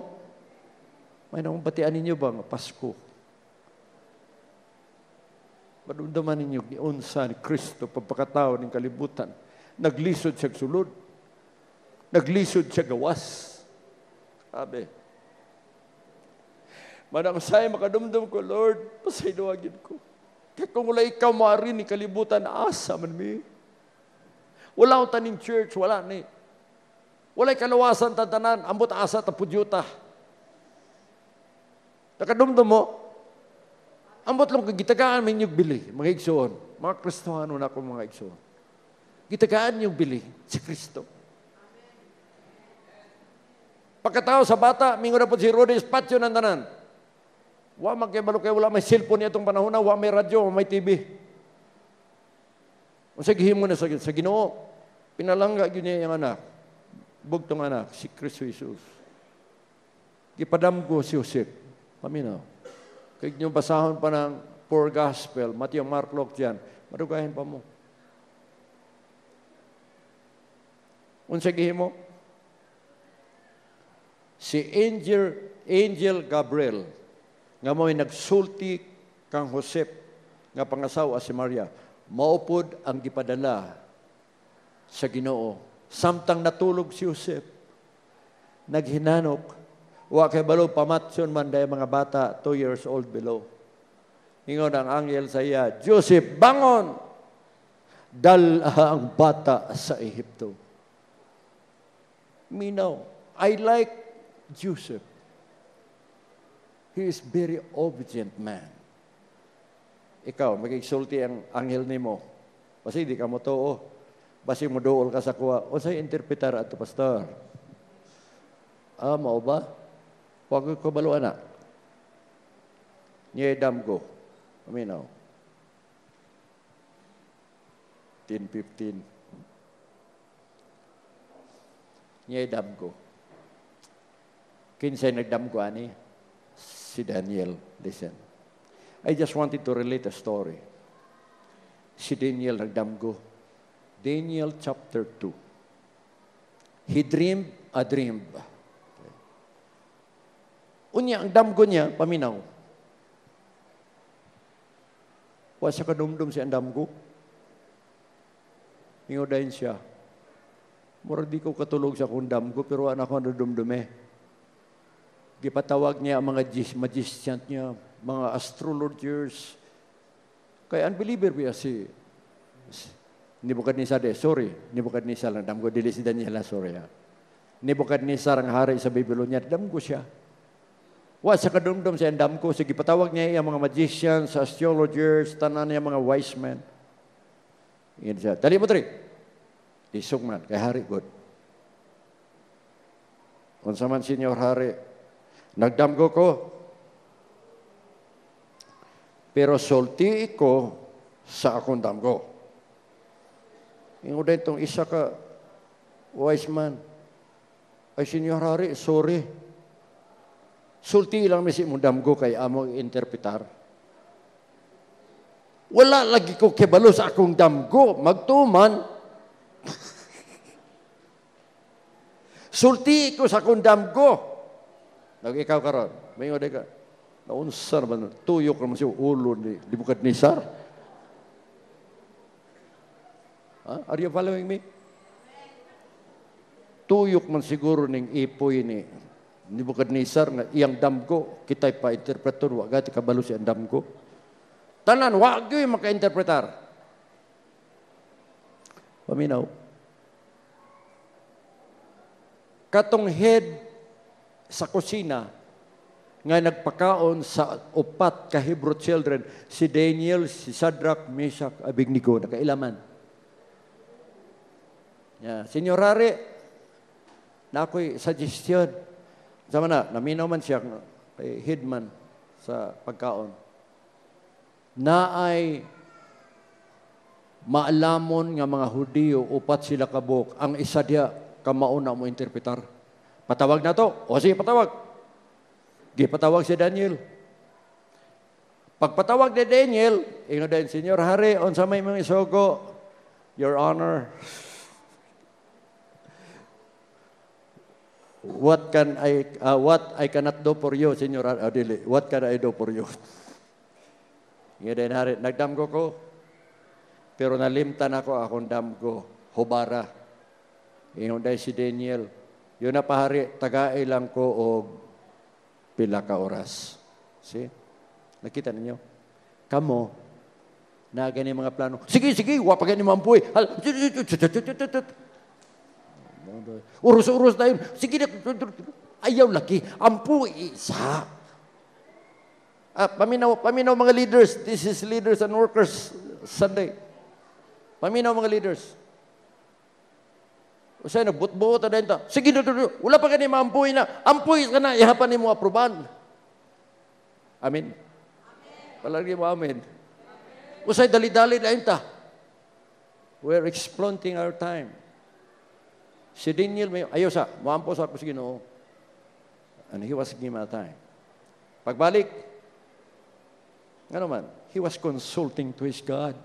May nang batian ninyo ba? Pasko. Madumdaman ninyo, unsa ni Kristo, pagpakatao ng kalibutan. Naglisod siya sulod. Naglisod siya gawas. Sabi, manang say makadumdum ko, Lord, pasayduagin ko. Kaya kung wala ikaw maaari ni kalibutan, asa man mi. Wala akong taning church, wala ni. Wala'y kalawasan tatanan, ambot asa tapudyuta. Nakadumdum mo, ambot lang gitagaan may inyong bili, mga igsoon. Mga Kristohano na ako mga igsoon. Gitagaan niyong bili si Kristo. Pagkatao sa bata, mingo na po si Rudy, espasyo ng tanan. Wa magkibalo kayo, wala may cellphone itong panahon na, wa may radyo, wa may TV. O sa gihimo na sa Ginoo, pinalangga yun niya yung anak. Bugtong anak, si Kristo Jesus. Gipadamgo si Joseph. Paminaw. Kaya nyo basahon pa ng poor gospel, Matthew, Mark, Luke dyan, madugahin pa mo. Unsa gihimo? Si Angel Gabriel, nga mo'y nagsulti kang Joseph, nga pangasawa si Maria, maupod ang gipadala sa Ginoo. Samtang natulog si Joseph, naghinanok, wa kay balo pamatson man day mga bata 2 years old below. Ingon ang anghel sa iya, Joseph, bangon! Dala ang bata sa Ehipto. Minaw, I like Joseph. He is very obedient man. Ikaw, magigsulti ang anghel nimo. Kasi di ka mo too. Basi mo dool ka sa kuwa. O sa'y interpretar ato, pastor. Mao ba? Huwag ko balo anak. Nyedam ko. Aminaw. 10:15. Nyedam ko. Kinsay nagdam ko ani? Si Daniel. Listen. I just wanted to relate a story. Si Daniel nagdam ko. Daniel chapter 2. He dreamed a dream. Okay. Unya, ang damgo niya, paminaw. Wa siya kadumdum si ang damgo. Ingodayin siya. Mura di ko katulog sa kong damgo, pero anak ko nadumdume. Gipatawag niya ang mga magician niya, mga astrologers. Kaya unbeliever ba si Nebukadnezar, sorry, Nebukadnezar lang, damgo, dili si Daniel, sorry ha. Nebukadnezar ang hari sa Babylonia, damgo siya. Wa sa kadumdum siya, damgo, sige, patawag niya yung mga magicians, astrologers, tanan niya mga wise men. Yan siya, dali mo tari. Isog man, kay hari, good. Unsa man, Senyor Hari, nagdamgo ko, pero sulti ko sa akong damgo. Ingo dahil itong isa ka, wise man. Ay, Senyor Hari, sorry. Sulti lang misi mo damgo kay amo interpretar. Wala lagi ko kibalo sa akong damgo. Magtuman. Sulti ko sa akong damgo. Nag-ikaw karon. May ingo dahil ka. Naunsa naman, tuyok naman siya ulo ni Nebukadnezar. Are you following me? Tuyok man siguro ning ipoy ni Nebukadnezar nga iyang damgo, kita'y pa-interpretor, wag gati kabalo siya ang damgo. Tanan, wag yung maka-interpretar. Paminaw. Katong head sa kusina, nga nagpakaon sa upat ka Hebrew children, si Daniel, si Shadrach, Meshach, Abednego, nakailaman. Yeah. Senyor Hari, na ako'y suggestion. Sama na, naminaw man siya kay headman sa pagkaon. Na ay maalamon nga mga Hudiyo, upat sila kabuk. Ang isa diya, kamauna mo interpretar. Patawag na to. O sige, patawag. Di patawag si Daniel. Pagpatawag ni Daniel, ingo din, Senyor Hari, unsa may mga isogo, Your Honor, what I cannot do for you, Senyor Adili? What can I do for you? Nga din hari, nagdamgo ko, pero nalimtan ako akong damgo, hubara. Ingon dahil si Daniel, yun na pahari, tagaay lang ko o pila ka oras. See? Nakita ninyo? Kamo, na gani mga plano. Sige, wapagan ni Mampuy. Urus-urus na yun. Sige, ayaw laki. Ampuy, isa. Paminaw mga leaders. This is Leaders and Workers Sunday. Paminaw mga leaders. O sa'yo, nagbut-buot na ito. Sige, wala pa ka ni Mampuy na. Ampuy ka na, ihapan ni mo aproban. Amen. Palagi mo amen. Usay dali-dali na ito. We're exploiting our time. Si Daniel, ayaw sa, maampo sa ako sa Ginoo. And he was given a time. Pagbalik, ano man, he was consulting to his God.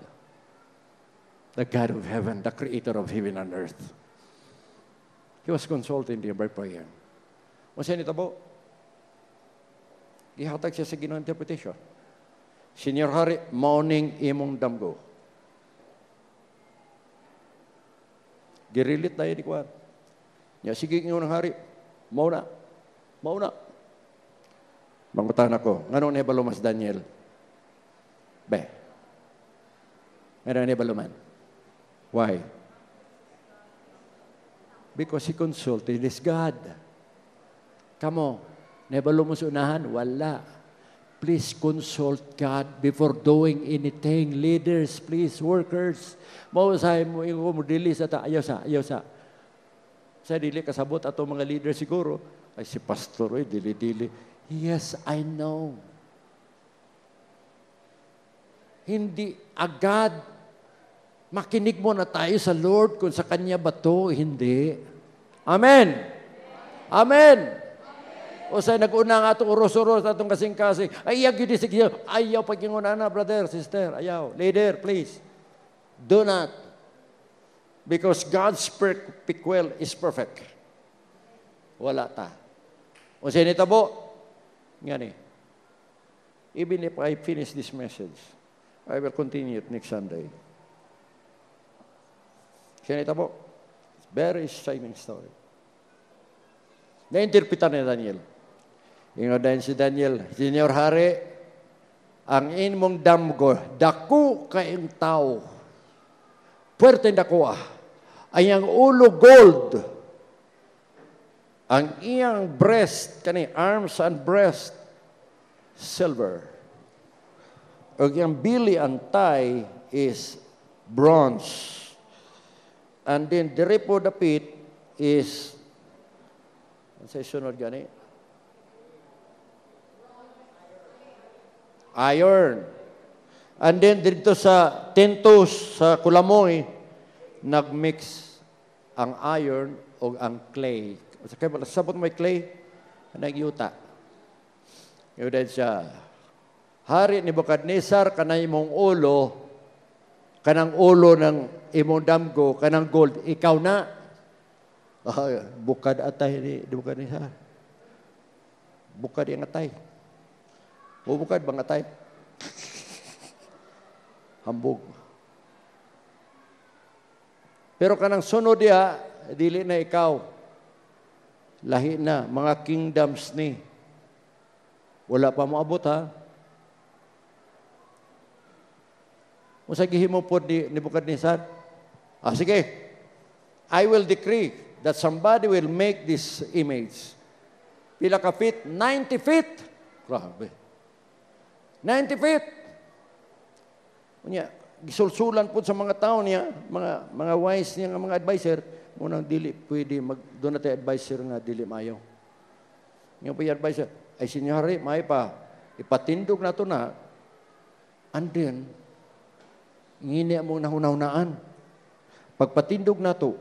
The God of heaven, the creator of heaven and earth. He was consulting him by prayer. Masaya nito po, ihatag siya sa Ginoo interpretation. Senior Hari, morning imong damgo. Girilit na yun ikuan. Ya, sige ng hari, mauna. Mangutan ako, ngano na ibalo mas Daniel? Be, ngano na ibalo man? Why? Because he consulted his God. Kamo, nebalo mo sa unahan? Wala. Please consult God before doing anything. Leaders, please, workers. Mausahay mo yung dili sa ta. Ayaw sa. Sa dili kasabot ato mga leaders siguro. Ay si pastor, dili. Yes, I know. Hindi agad makinig mo na tayo sa Lord kung sa Kanya ba to, hindi. Amen. Amen. O sa nag-una nga itong uros-uros atong kasing-kasing, ayaw yun, ayaw pag-inguna na, brother, sister, ayaw. Leader, please. Do not. Because God's perfect will is perfect. Wala ta. O sa nitabo, nga ni, even if I finish this message, I will continue it next Sunday. Sa nitabo, it's very exciting story. Na-interpretan ni Daniel. Ingon dahil si Daniel, Senior Hari, ang inmong damgo, dako kayong tao, puwerte dako ay ang ulo gold, ang iyang breast, arms and breast, silver. O iyang bili and thigh is bronze. And then the repo dapit is, sa sunod gani, iron. And then dito sa tentos sa Kulamoy, nagmix ang iron o ang clay. Kaya sabot mo may clay, nagyuta. Yun dahil siya, Hari ni Nebukadnezar, kanang imong ulo, kanang ulo ng imong damgo, kanang gold, ikaw na. Bukad atay ni Nebukadnezar. Bukad yung atay. Bubukad bang atay? Hambog. Pero kanang sunod diha, dili na ikaw. Lahi na, mga kingdoms ni. Wala pa moabot ha. Unsa gihimo pod ni Nebukadnezar? Sige. I will decree that somebody will make this image. Pila ka feet? 90 feet. Grabe. 90 feet. Unya, gisulsulan po sa mga tao niya, mga wise niya, mga advisor, munang dili pwede doon natin advisor nga dili mayo. Yung pa advisor, ay sinyari, may pa, ipatindog na to na, and then, ngini mo nahunahunaan. Pagpatindog na to,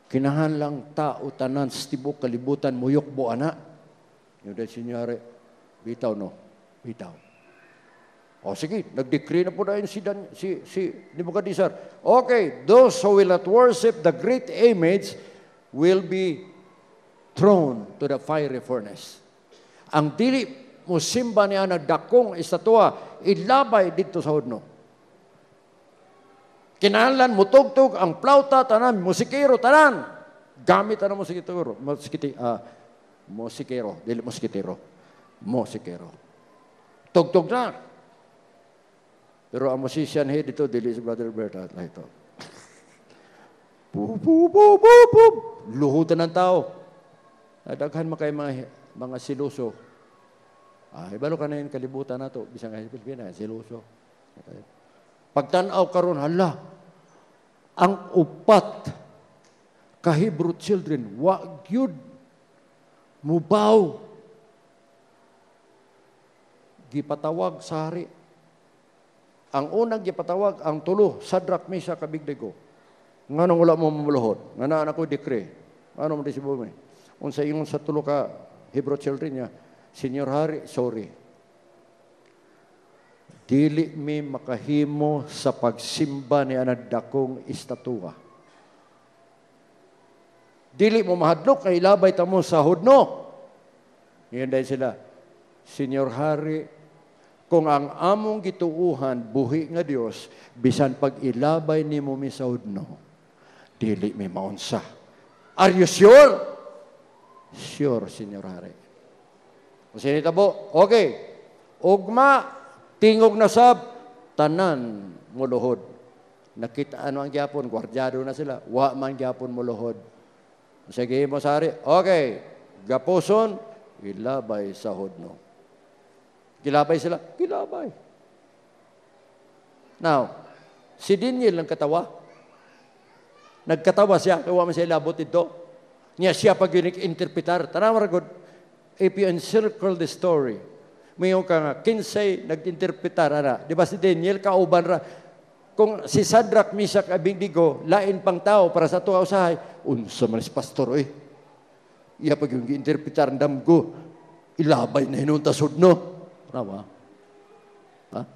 kinahanlang tao, tanan, stibok, kalibutan, muyok, buana. Yung dahil sinyari, bitaw no, bitaw. O sige, nag-decree na po na yun si Nebukadnezar. Okay, those who will not worship the great image will be thrown to the fiery furnace. Ang dili musimba niya nagdakong estatwa, ilabay dito sa hodno. Kinahanglan mutugtog ang plauta tanan, musikero tanan. Gamit ang musikero, musikero, dili musikero. Musikero. Tugtog na. Pero ang musician head dito, dili si Brother Bert, ito. Boop, boop, boop, boop, boop. Luhutan ng tao. Daghan makay mga siluso. Ibalo ka na yung kalibutan na ito. Bisang nga Pilipinas, siluso. Pagtanaw karon hala, ang upat ka Hebrew children, wa gyud mubaw. Gipatawag sa hari. Ang unang gipatawag, ang tulo, Sadrak, Meshach, Abednego. Nga nang wala mo mamuluhod. Nga na ako decree. Ano mo di si Bumi? Unsa ingon sa tulo ka Hebrew children niya, Senior Hari, sorry. Dili mi makahimo sa pagsimba ni anadakong estatwa. Dili mo mahadlok kay ilabay ta mo sa hodno. Ngayon dahil sila, Senior Hari, kung ang among gituuhan buhi nga Dios, bisan pag ilabay nimo mi sa hodno, dili mi maunsa. Are you sure? Sure, Senior Hari. Kung sinitabo, okay. Ugma, tingog na sab, tanan muluhod. Nakita ano ang gyapon, gwardyado na sila. Wa man gyapon muluhod. Sige mo sari, okay. Gapuson, ilabay sa hodno. Kilabay sila? Kilabay. Now, si Daniel ang katawa. Nagkatawa siya, kaya man siya ilabot ito. Niya siya pag interpretar. Tanawa ragod, if you encircle the story, mayroon ka nga, kinsay nag-interpretar, di ba si Daniel, kauban ra, kung si Sadrak, Meshach, Abednego, lain pang tao para sa tuwa usahay, unsa man si pastor, iya pag yung interpretar, damgo, ilabay na hinunta sudno. Rawa?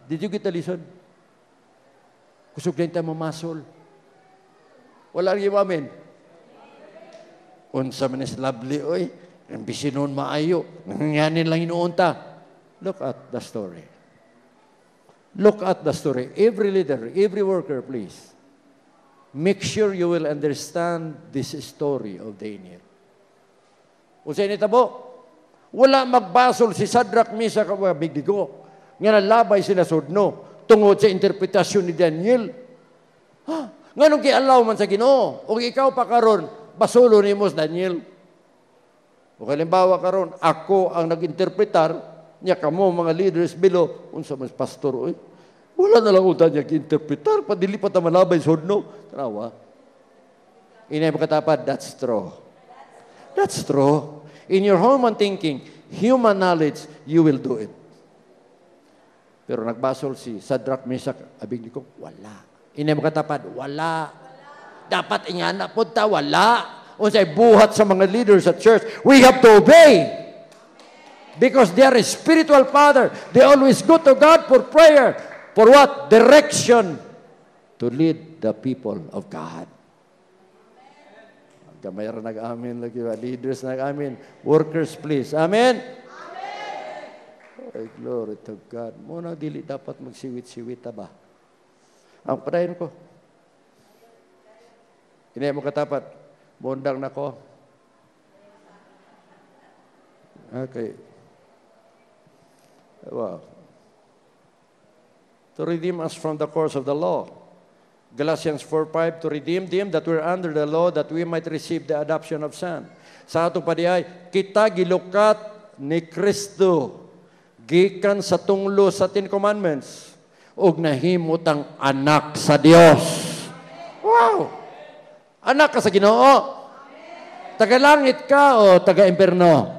Did you get a listen? Kusog din tayo mamasol. Wala rin amen. Unsa man is lovely, ang bisinon maayo. Nangyyanin lang inuunta. Look at the story. Look at the story. Every leader, every worker, please. Make sure you will understand this story of Daniel. Unsay nitabo? Wala magbasol si Sadrak, Meshach, Abednego. Nga nalabay sila sudno tungod sa interpretasyon ni Daniel. Nganong kialaw man sa Ginoo? O ikaw pa karon basulo ni Mos Daniel. O kalimbawa karon ako ang nag-interpretar, niya kamo mga leaders below, unsa mas pastor, wala na lang utan niya ki-interpretar, padili pa ta malabay sudno. Tanawa. Inay makatapad, that's true. That's true. In your human thinking, human knowledge, you will do it. Pero nagbasol si Sadrak, Meshach, Abednego, wala. Inay makatapad, wala. Dapat ingana po ta, wala. Unsay buhat sa mga leaders at church, we have to obey. Because they are a spiritual father. They always go to God for prayer. For what? Direction. To lead the people of God. Gamay ra nag-amin lagi. Leaders nag-amin. Workers, please. Amen? Amen. Ay, glory to God. Muna dili dapat magsiwit-siwit ba? Ang padayon ko. Hindi mo katapat. Bondang na ko. Okay. Wow. To redeem us from the curse of the law. Galatians 4:5, to redeem them that were under the law, that we might receive the adoption of son. Sa ato padiay, kita gilukat ni Kristo, gikan sa tunglo sa 10 Commandments, ug nahimutang anak sa Dios. Wow! Anak ka sa Ginoo. Taga-langit ka o taga-imperno?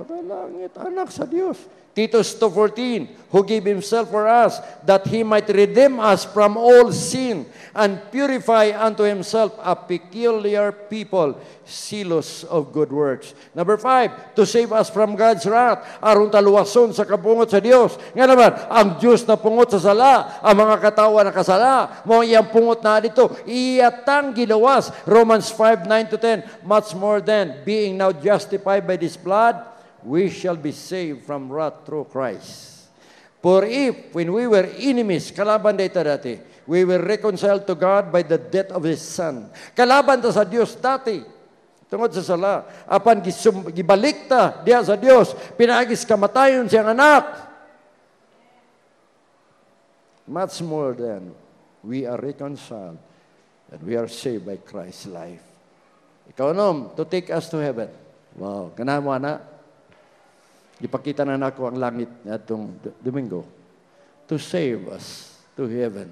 Taga-langit, anak sa Dios. Titus 2:14, who gave himself for us, that he might redeem us from all sin and purify unto himself a peculiar people, zealous of good works. Number 5, to save us from God's wrath, aron taluwason sa kabungot sa Dios. Nga naman, ang Diyos na pungot sa sala, ang mga katawa na kasala, mo iyang pungot na dito, iyatang gilawas. Romans 5:9-10, much more than being now justified by this blood, we shall be saved from wrath through Christ. For if, when we were enemies, kalaban dito dati, we were reconciled to God by the death of His Son. Kalaban ta sa Dios dati, tungod sa sala, apan gibalik ta diya sa Dios, pinagis kamatayon siyang anak. Much more than we are reconciled and we are saved by Christ's life. Ikaw nom, to take us to heaven. Wow, kanamo na. Ipakita na nako ang langit atong Domingo to save us to heaven,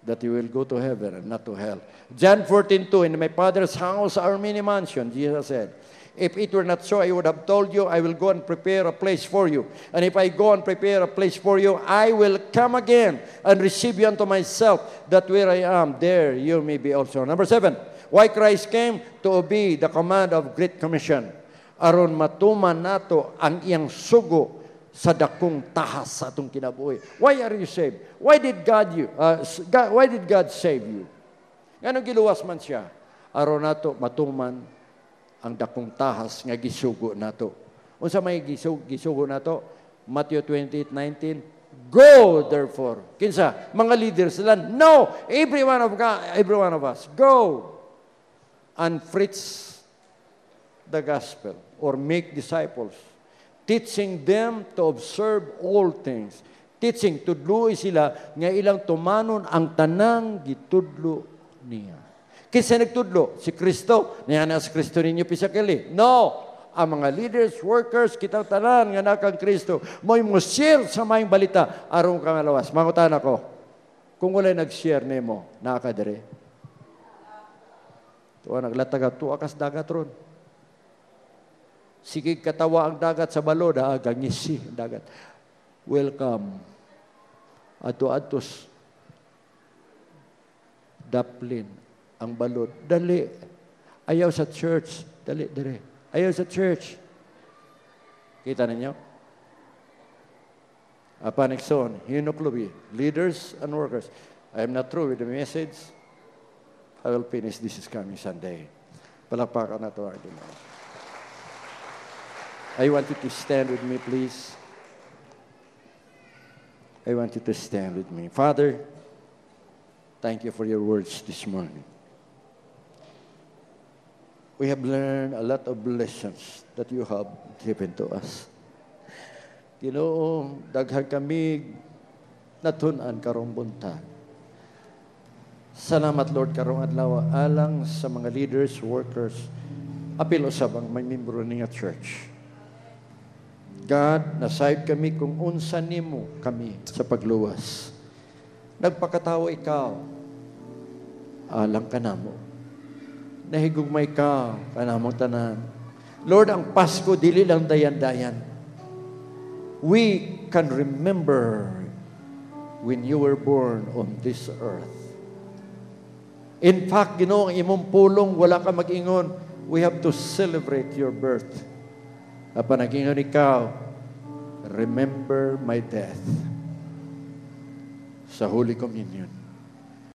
that you will go to heaven and not to hell. John 14:2, in my Father's house are many mansions, Jesus said. If it were not so, I would have told you, I will go and prepare a place for you. And if I go and prepare a place for you, I will come again and receive you unto myself, that where I am, there you may be also. Number 7, why Christ came? To obey the command of Great Commission. Aron matuman nato ang iyang sugo sa dakong tahas sa atong kinabuhi. Why are you saved? Why did God save you? Nganong giluwas man siya? Aron nato matuman ang dakong tahas nga gisugo nato. Unsa may gisugo nato? Matthew 28:19. Go therefore. Kinsa? Mga leaders sila. No, every one of us. Go and preach the gospel or make disciples, teaching them to observe all things. Teaching, tudloy sila nga ilang tumanon ang tanang gitudlo niya. Kinsa nagtudlo? Si Kristo. Niya na si Kristo ninyo pisakali. No! Ang mga leaders, workers, kitang tanan nga nakang Kristo, mo'y mo-share sa maing balita aron kang alawas. Mangutan ako, kung wala nag-share nimo, nakadere. Tuwa naglatag tuwa kas dagat ron. Sige katawa ang dagat sa balod, gangisi ang dagat. Welcome. Ato-atos daplin ang balod. Dali. Ayaw sa church. Dali, dali. Ayaw sa church. Kita ninyo? Apanekson, hinuklubi, leaders and workers. I am not through with the message. I will finish this coming Sunday. Palakpakan na ito ang Diyos. I want you to stand with me, please. I want you to stand with me. Father, thank you for your words this morning. We have learned a lot of lessons that you have given to us. Ginoo, daghan kami natunan karong buntag. Salamat, Lord, karong adlaw alang sa mga leaders, workers, apil usab ang may membro niya church. God, nasayod kami kung unsa nimo kami sa pagluwas. Nagpakatawo ikaw, alang ka namo. Nahigugmay ka, kanamong tanan. Lord, ang Pasko, dili lang dayan-dayan. We can remember when you were born on this earth. In fact, Ginoo, ang imong pulong, wala ka mag-ingon. We have to celebrate your birth. Apan nag-ingon ikaw, remember my death sa Holy Communion.